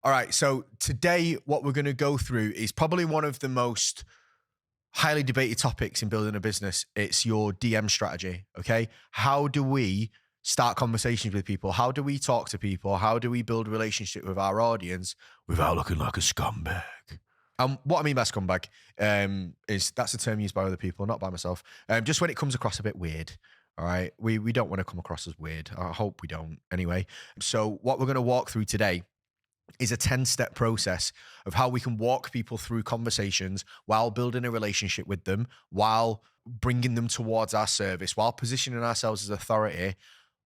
All right, so today what we're going to go through is probably one of the most highly debated topics in building a business. It's your DM strategy, okay? How do we start conversations with people? How do we talk to people? How do we build a relationship with our audience without looking like a scumbag? What I mean by scumbag is that's a term used by other people, not by myself. Just when it comes across a bit weird. All right, we don't want to come across as weird. I hope we don't. Anyway, so what we're going to walk through today is a 10-step process of how we can walk people through conversations while building a relationship with them, while bringing them towards our service, while positioning ourselves as authority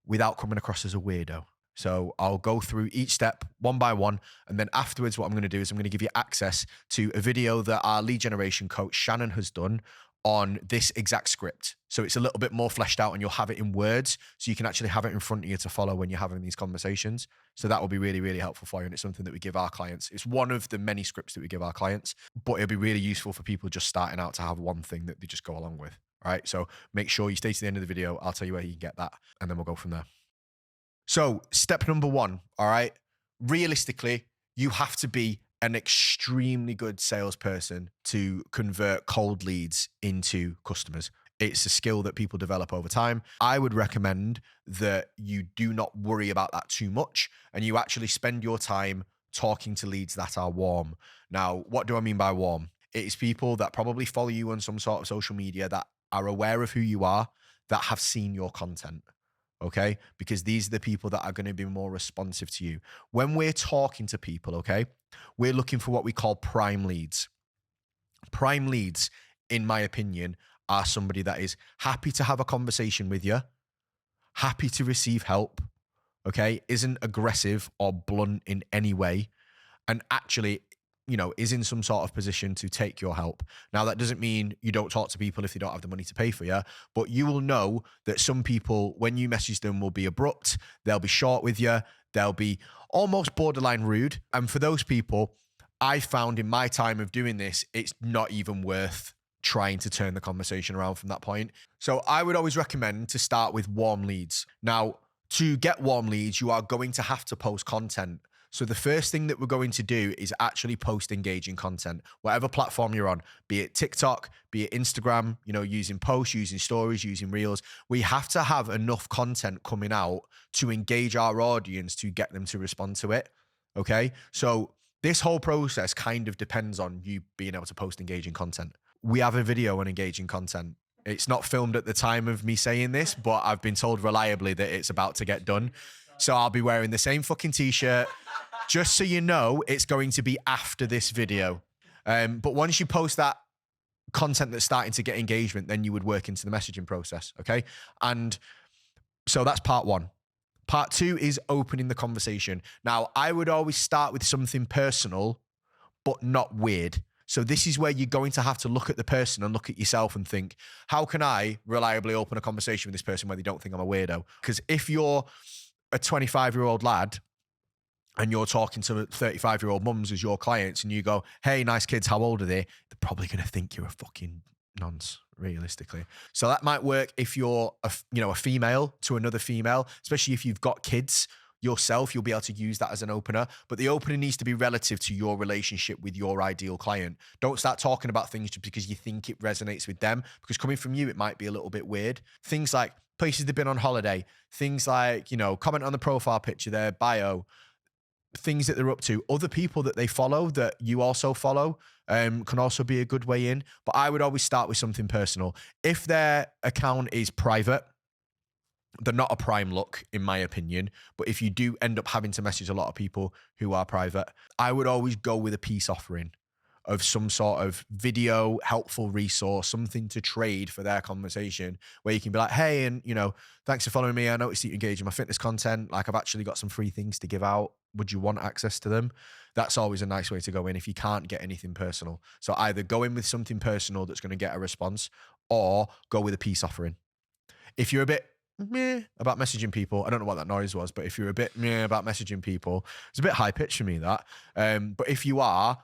without coming across as a weirdo. So I'll go through each step one by one. And then afterwards, what I'm going to do is I'm going to give you access to a video that our lead generation coach, Shannon, has done on this exact script. So it's a little bit more fleshed out and you'll have it in words. So you can actually have it in front of you to follow when you're having these conversations. So that will be really, really helpful for you. And it's something that we give our clients. It's one of the many scripts that we give our clients, but it'll be really useful for people just starting out to have one thing that they just go along with. All right. So make sure you stay to the end of the video. I'll tell you where you can get that and then we'll go from there. So step number one, all right, realistically, you have to be an extremely good salesperson to convert cold leads into customers. It's a skill that people develop over time. I would recommend that you do not worry about that too much and you actually spend your time talking to leads that are warm. Now, what do I mean by warm? It's people that probably follow you on some sort of social media, that are aware of who you are, that have seen your content. Okay, because these are the people that are going to be more responsive to you. When we're talking to people, okay, we're looking for what we call prime leads. Prime leads, in my opinion, are somebody that is happy to have a conversation with you, happy to receive help, okay, isn't aggressive or blunt in any way, and actually, you know, is in some sort of position to take your help. Now, that doesn't mean you don't talk to people if they don't have the money to pay for you, but you will know that some people, when you message them, will be abrupt, they'll be short with you, they'll be almost borderline rude. And for those people, I found in my time of doing this, it's not even worth trying to turn the conversation around from that point. So I would always recommend to start with warm leads. Now, to get warm leads, you are going to have to post content. So the first thing that we're going to do is actually post engaging content, whatever platform you're on, be it TikTok, be it Instagram, you know, using posts, using stories, using reels. We have to have enough content coming out to engage our audience to get them to respond to it. Okay. So this whole process kind of depends on you being able to post engaging content. We have a video on engaging content. It's not filmed at the time of me saying this, but I've been told reliably that it's about to get done. So I'll be wearing the same fucking t-shirt. Just so you know, it's going to be after this video. But once you post that content that's starting to get engagement, then you would work into the messaging process, okay? And so that's part one. Part two is opening the conversation. Now, I would always start with something personal, but not weird. So this is where you're going to have to look at the person and look at yourself and think, how can I reliably open a conversation with this person where they don't think I'm a weirdo? Because if you're a 25-year-old lad and you're talking to 35-year-old mums as your clients and you go, hey, nice kids, how old are they? They're probably going to think you're a fucking nonce, realistically. So that might work if you're a female to another female, especially if you've got kids yourself, you'll be able to use that as an opener. But the opener needs to be relative to your relationship with your ideal client. Don't start talking about things just because you think it resonates with them, because coming from you, it might be a little bit weird. Things like places they've been on holiday, things like, comment on the profile picture, their bio, things that they're up to, other people that they follow that you also follow can also be a good way in. But I would always start with something personal. If their account is private, they're not a prime look, in my opinion. But if you do end up having to message a lot of people who are private, I would always go with a peace offering of some sort of video, helpful resource, something to trade for their conversation, where you can be like, hey, and thanks for following me. I noticed that you engage in my fitness content. Like, I've actually got some free things to give out. Would you want access to them? That's always a nice way to go in if you can't get anything personal. So either go in with something personal that's going to get a response, or go with a peace offering. If you're a bit meh about messaging people, I don't know what that noise was, but if you're a bit meh about messaging people, it's a bit high pitched for me, that. But if you are,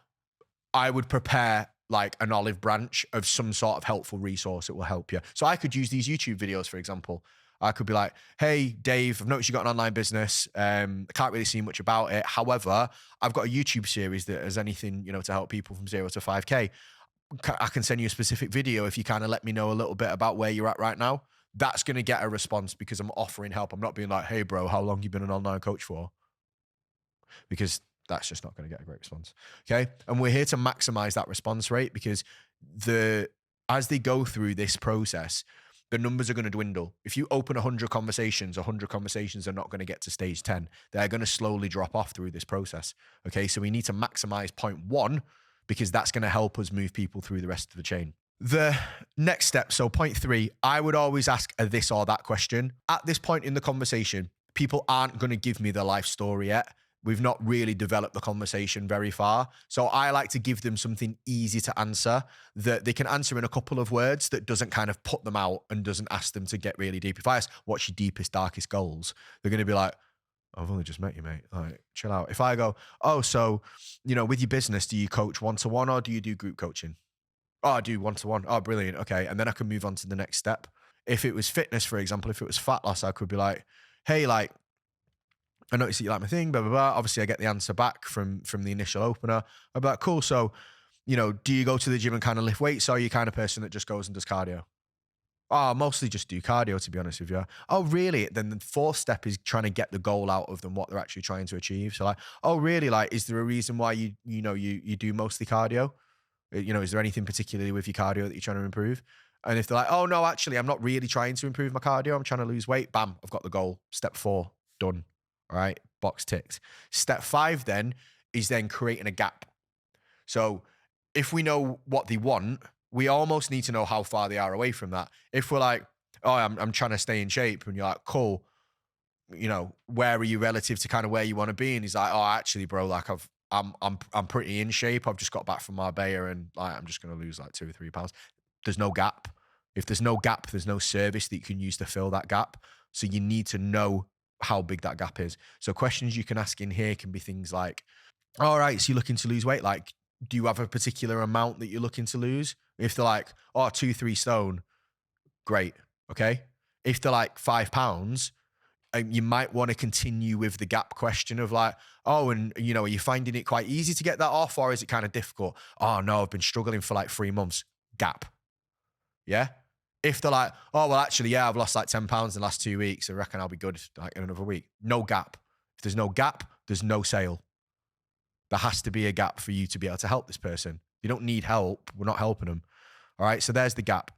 I would prepare like an olive branch of some sort of helpful resource that will help you. So I could use these YouTube videos, for example. I could be like, hey, Dave, I've noticed you got an online business. I can't really see much about it. However, I've got a YouTube series that has anything, to help people from 0 to 5K. I can send you a specific video if you kind of let me know a little bit about where you're at right now. That's going to get a response because I'm offering help. I'm not being like, hey, bro, how long you been an online coach for? Because that's just not going to get a great response. Okay. And we're here to maximize that response rate because as they go through this process, the numbers are going to dwindle. If you open 100 conversations are not going to get to stage 10. They're going to slowly drop off through this process. Okay. So we need to maximize point 1 because that's going to help us move people through the rest of the chain. The next step, so point 3, I would always ask a this or that question. At this point in the conversation, people aren't going to give me their life story yet. We've not really developed the conversation very far. So I like to give them something easy to answer that they can answer in a couple of words that doesn't kind of put them out and doesn't ask them to get really deep. If I ask, what's your deepest, darkest goals? They're going to be like, I've only just met you, mate. Like, chill out. If I go, oh, so, with your business, do you coach one-to-one or do you do group coaching? Oh, I do one-to-one. Oh, brilliant. Okay. And then I can move on to the next step. If it was fitness, for example, if it was fat loss, I could be like, hey, like, I noticed that you like my thing, blah, blah, blah. Obviously, I get the answer back from the initial opener. I'd be like, cool. So, do you go to the gym and kind of lift weights or are you kind of person that just goes and does cardio? Oh, mostly just do cardio, to be honest with you. Oh, really? Then the 4th step is trying to get the goal out of them, what they're actually trying to achieve. So like, oh, really? Like, is there a reason why you do mostly cardio? Is there anything particularly with your cardio that you're trying to improve? And if they're like, oh, no, actually, I'm not really trying to improve my cardio. I'm trying to lose weight. Bam, I've got the goal. Step 4, done. All right, box ticked. Step 5 then is then creating a gap. So if we know what they want, we almost need to know how far they are away from that. If we're like, oh, I'm trying to stay in shape, and you're like, cool, where are you relative to kind of where you want to be? And he's like, oh, actually, bro, like I'm pretty in shape. I've just got back from Marbella and like I'm just gonna lose like 2 or 3 pounds. There's no gap. If there's no gap, there's no service that you can use to fill that gap. So you need to know how big that gap is. So questions you can ask in here can be things like, all right, so you're looking to lose weight. Like, do you have a particular amount that you're looking to lose? If they're like, oh, 2-3 stone, great. Okay. If they're like 5 pounds, you might want to continue with the gap question of like, oh, and are you finding it quite easy to get that off or is it kind of difficult? Oh no, I've been struggling for like 3 months. Gap. Yeah. If they're like, oh, well, actually, yeah, I've lost like 10 pounds in the last 2 weeks. I reckon I'll be good like in another week. No gap. If there's no gap, there's no sale. There has to be a gap for you to be able to help this person. You don't need help. We're not helping them. All right. So there's the gap.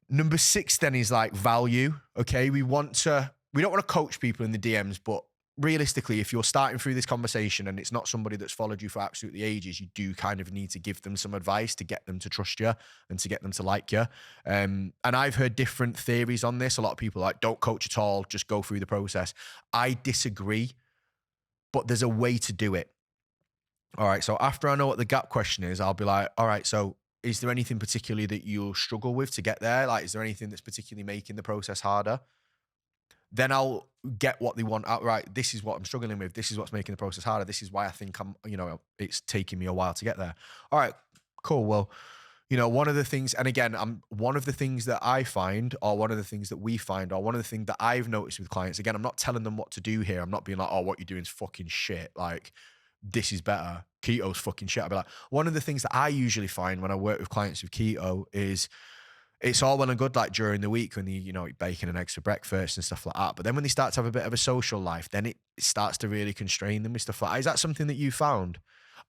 Number 6 then is like value. Okay. We don't want to coach people in the DMs, but realistically, if you're starting through this conversation and it's not somebody that's followed you for absolutely ages, you do kind of need to give them some advice to get them to trust you and to get them to like you. And I've heard different theories on this. A lot of people are like, don't coach at all, just go through the process. I disagree, but there's a way to do it. All right. So after I know what the gap question is, I'll be like, all right, so is there anything particularly that you'll struggle with to get there? Like, is there anything that's particularly making the process harder? Then I'll get what they want out. Right, this is what I'm struggling with. This is what's making the process harder. This is why I think it's taking me a while to get there. All right, cool. Well, one of the things, and again, one of the things that I find, or one of the things that we find, or one of the things that I've noticed with clients, again, I'm not telling them what to do here. I'm not being like, oh, what you're doing is fucking shit. Like, this is better. Keto's fucking shit. I'll be like, one of the things that I usually find when I work with clients with keto is, it's all well and good like during the week when you eat bacon and eggs for breakfast and stuff like that. But then when they start to have a bit of a social life, then it starts to really constrain them with stuff like that. Is that something that you found?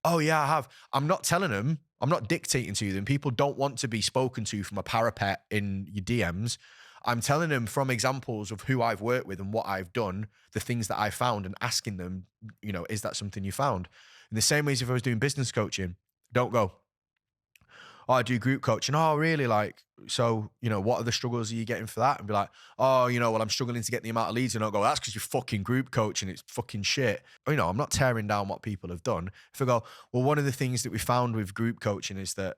Oh yeah, I have. I'm not telling them. I'm not dictating to them. People don't want to be spoken to from a parapet in your DMs. I'm telling them from examples of who I've worked with and what I've done, the things that I found, and asking them, is that something you found? In the same ways, if I was doing business coaching, don't go, oh, I do group coaching. Oh, really? Like, so, what are the struggles are you getting for that? And be like, oh, well, I'm struggling to get the amount of leads. And I'll go, that's because you're fucking group coaching. It's fucking shit. I'm not tearing down what people have done. If I go, well, one of the things that we found with group coaching is that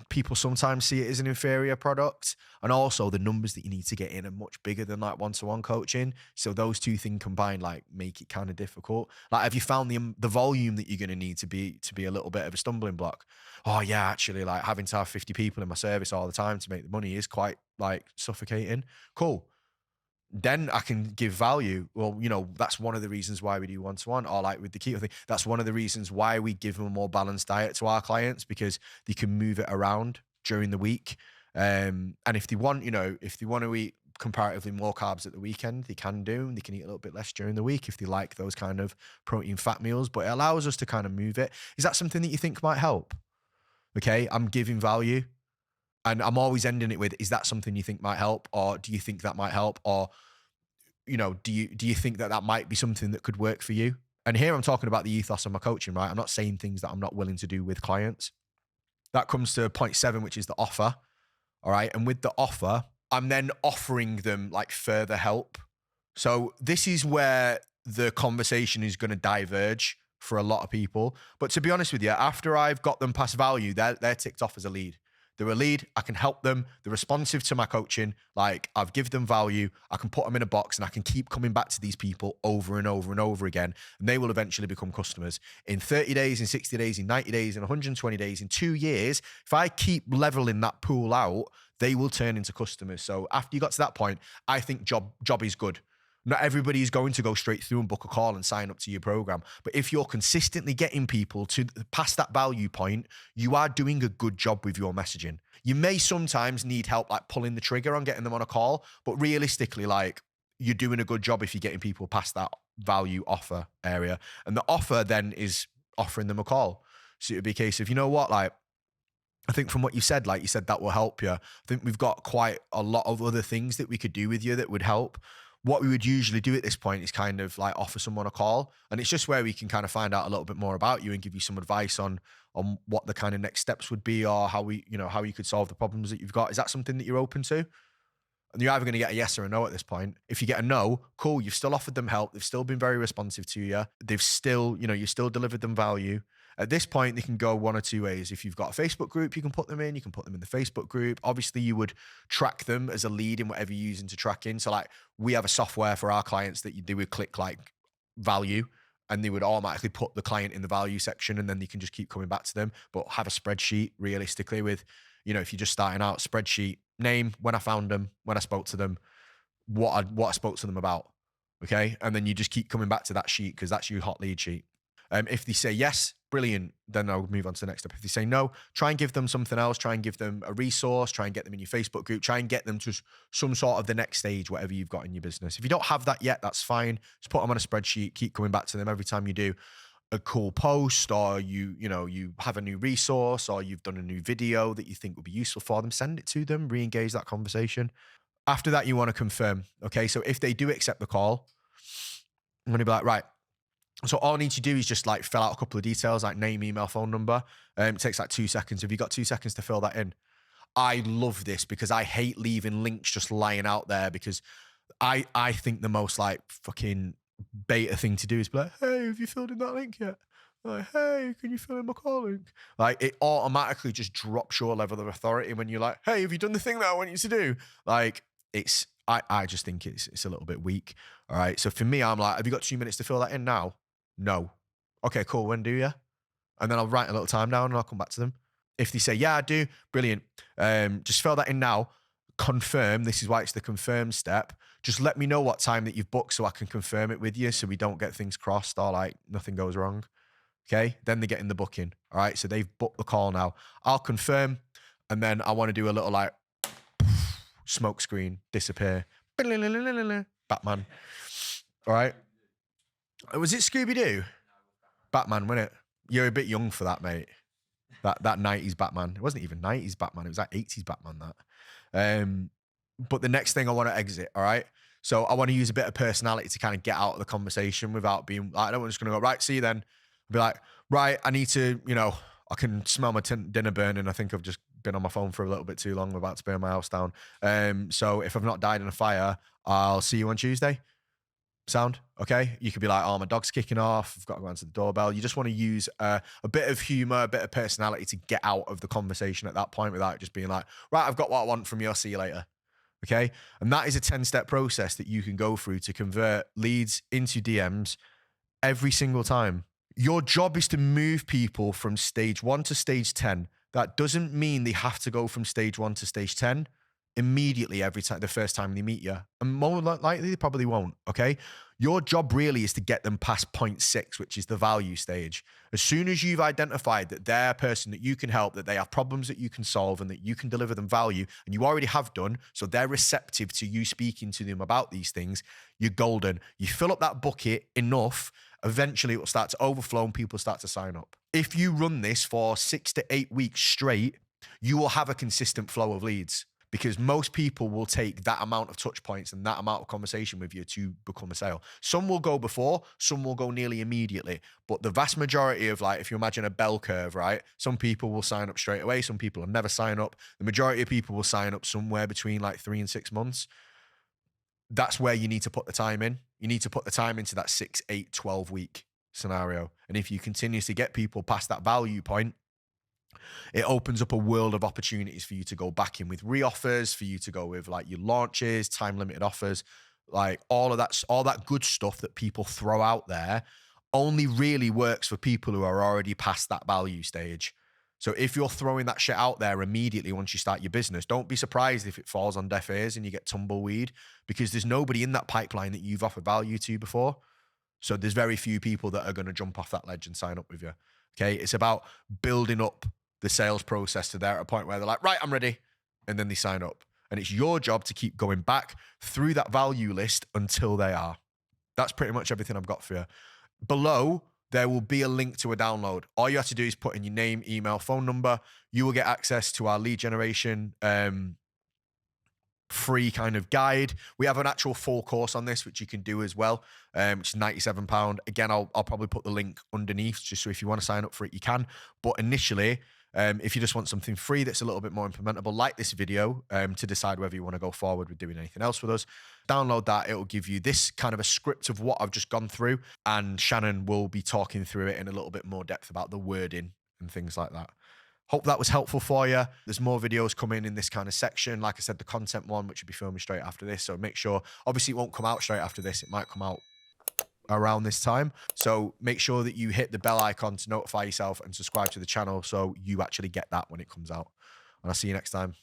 people sometimes see it as an inferior product, and also the numbers that you need to get in are much bigger than like one-to-one coaching. So those two things combined like make it kind of difficult. Like, have you found the volume that you're going to need to be a little bit of a stumbling block? Oh yeah, actually, like having to have 50 people in my service all the time to make the money is quite like suffocating. Cool. then I can give value. Well, that's one of the reasons why we do one-to-one, or like with the keto thing, that's one of the reasons why we give them a more balanced diet to our clients, because they can move it around during the week. And if they want, if they want to eat comparatively more carbs at the weekend, they can do, and they can eat a little bit less during the week if they like those kind of protein fat meals, but it allows us to kind of move it. Is that something that you think might help? Okay. I'm giving value. And I'm always ending it with, is that something you think might help? Or do you think that might help? Or, do you think that that might be something that could work for you? And here I'm talking about the ethos of my coaching, right? I'm not saying things that I'm not willing to do with clients. That comes to point 7, which is the offer. All right. And with the offer, I'm then offering them like further help. So this is where the conversation is going to diverge for a lot of people. But to be honest with you, after I've got them past value, they're ticked off as a lead. They're a lead. I can help them. They're responsive to my coaching. Like, I've given them value. I can put them in a box, and I can keep coming back to these people over and over and over again. And they will eventually become customers in 30 days, in 60 days, in 90 days, in 120 days, in 2 years. If I keep leveling that pool out, they will turn into customers. So after you got to that point, I think job is good. Not everybody is going to go straight through and book a call and sign up to your program. But if you're consistently getting people to past that value point, you are doing a good job with your messaging. You may sometimes need help like pulling the trigger on getting them on a call, but realistically, like, you're doing a good job if you're getting people past that value offer area. And the offer then is offering them a call. So it would be a case of, you know what, like, I think from what you said, like you said, that will help you. I think we've got quite a lot of other things that we could do with you that would help. What we would usually do at this point is kind of like offer someone a call, and it's just where we can kind of find out a little bit more about you and give you some advice on what the kind of next steps would be, or how how you could solve the problems that you've got. Is that something that you're open to? And you're either going to get a yes or a no at this point. If you get a no, cool, you've still offered them help. They've still been very responsive to you. They've still, you still delivered them value. At this point, they can go one or two ways. If you've got a Facebook group, you can put them in. You can put them in the Facebook group. Obviously, you would track them as a lead in whatever you're using to track in. So like, we have a software for our clients that they would click like value, and they would automatically put the client in the value section, and then they can just keep coming back to them. But have a spreadsheet realistically with, if you're just starting out, spreadsheet, name, when I found them, when I spoke to them, what I spoke to them about. Okay. And then you just keep coming back to that sheet, because that's your hot lead sheet. If they say yes, brilliant, then I'll move on to the next step. If they say no, try and give them something else. Try and give them a resource. Try and get them in your Facebook group. Try and get them to some sort of the next stage, whatever you've got in your business. If you don't have that yet, that's fine. Just put them on a spreadsheet. Keep coming back to them every time you do a cool post, or you have a new resource, or you've done a new video that you think would be useful for them. Send it to them. Re-engage that conversation. After that, you want to confirm. Okay, so if they do accept the call, I'm going to be like, right. So all I need to do is just like fill out a couple of details, like name, email, phone number. It takes like 2 seconds. Have you got 2 seconds to fill that in? I love this because I hate leaving links just lying out there, because I think the most like fucking beta thing to do is be like, hey, have you filled in that link yet? Like, hey, can you fill in my call link? Like, it automatically just drops your level of authority when you're like, hey, have you done the thing that I want you to do? Like, I just think it's a little bit weak. All right. So for me, I'm like, have you got 2 minutes to fill that in now? No. Okay, cool. When do you? And then I'll write a little time down and I'll come back to them. If they say, yeah, I do, brilliant. Just fill that in now. Confirm. This is why it's the confirm step. Just let me know what time that you've booked so I can confirm it with you, so we don't get things crossed or like nothing goes wrong. Okay. Then they get in the booking. All right. So they've booked the call now. I'll confirm. And then I want to do a little like smoke screen, disappear. Batman. All right. Was it Scooby-Doo? Batman, wasn't it? You're a bit young for that, mate. That 90s Batman. It wasn't even 90s Batman. It was like 80s Batman, that. But the next thing I want to exit, all right? So I want to use a bit of personality to kind of get out of the conversation without being like, I don't want just going to go, right, see you then. I'll be like, right, I need to, I can smell my dinner burning. I think I've just been on my phone for a little bit too long. I'm about to burn my house down. So if I've not died in a fire, I'll see you on Tuesday. Sound? Okay. You could be like, oh, my dog's kicking off. I've got to go answer the doorbell. You just want to use a bit of humor, a bit of personality to get out of the conversation at that point without just being like, right, I've got what I want from you. I'll see you later. Okay. And that is a 10-step process that you can go through to convert leads into DMs every single time. Your job is to move people from stage 1 to stage 10. That doesn't mean they have to go from stage 1 to stage 10. immediately every time, the first time they meet you. And more likely, they probably won't. Okay. Your job really is to get them past point 6, which is the value stage. As soon as you've identified that they're a person that you can help, that they have problems that you can solve, and that you can deliver them value, and you already have done, so they're receptive to you speaking to them about these things, you're golden. You fill up that bucket enough, eventually it will start to overflow and people start to sign up. If you run this for 6 to 8 weeks straight, you will have a consistent flow of leads, because most people will take that amount of touch points and that amount of conversation with you to become a sale. Some will go before, some will go nearly immediately. But the vast majority of, like, if you imagine a bell curve, right? Some people will sign up straight away. Some people will never sign up. The majority of people will sign up somewhere between like 3 and 6 months. That's where you need to put the time in. You need to put the time into that 6, 8, 12 week scenario. And if you continuously get people past that value point, it opens up a world of opportunities for you to go back in with re-offers, for you to go with like your launches, time limited offers, like all that good stuff that people throw out there only really works for people who are already past that value stage. So if you're throwing that shit out there immediately once you start your business, don't be surprised if it falls on deaf ears and you get tumbleweed, because there's nobody in that pipeline that you've offered value to before. So there's very few people that are going to jump off that ledge and sign up with you. Okay. It's about building up the sales process to there at a point where they're like, right, I'm ready. And then they sign up. And it's your job to keep going back through that value list until they are. That's pretty much everything I've got for you. Below, there will be a link to a download. All you have to do is put in your name, email, phone number. You will get access to our lead generation free kind of guide. We have an actual full course on this, which you can do as well, which is £97. Again, I'll probably put the link underneath, just so if you want to sign up for it, you can. But initially, if you just want something free that's a little bit more implementable, like this video, to decide whether you want to go forward with doing anything else with us, download that. It will give you this kind of a script of what I've just gone through, and Shannon will be talking through it in a little bit more depth about the wording and things like that. Hope that was helpful for you. There's more videos coming in this kind of section. Like I said, the content one, which will be filming straight after this. So make sure, obviously it won't come out straight after this. It might come out around this time. So make sure that you hit the bell icon to notify yourself and subscribe to the channel so you actually get that when it comes out. And I'll see you next time.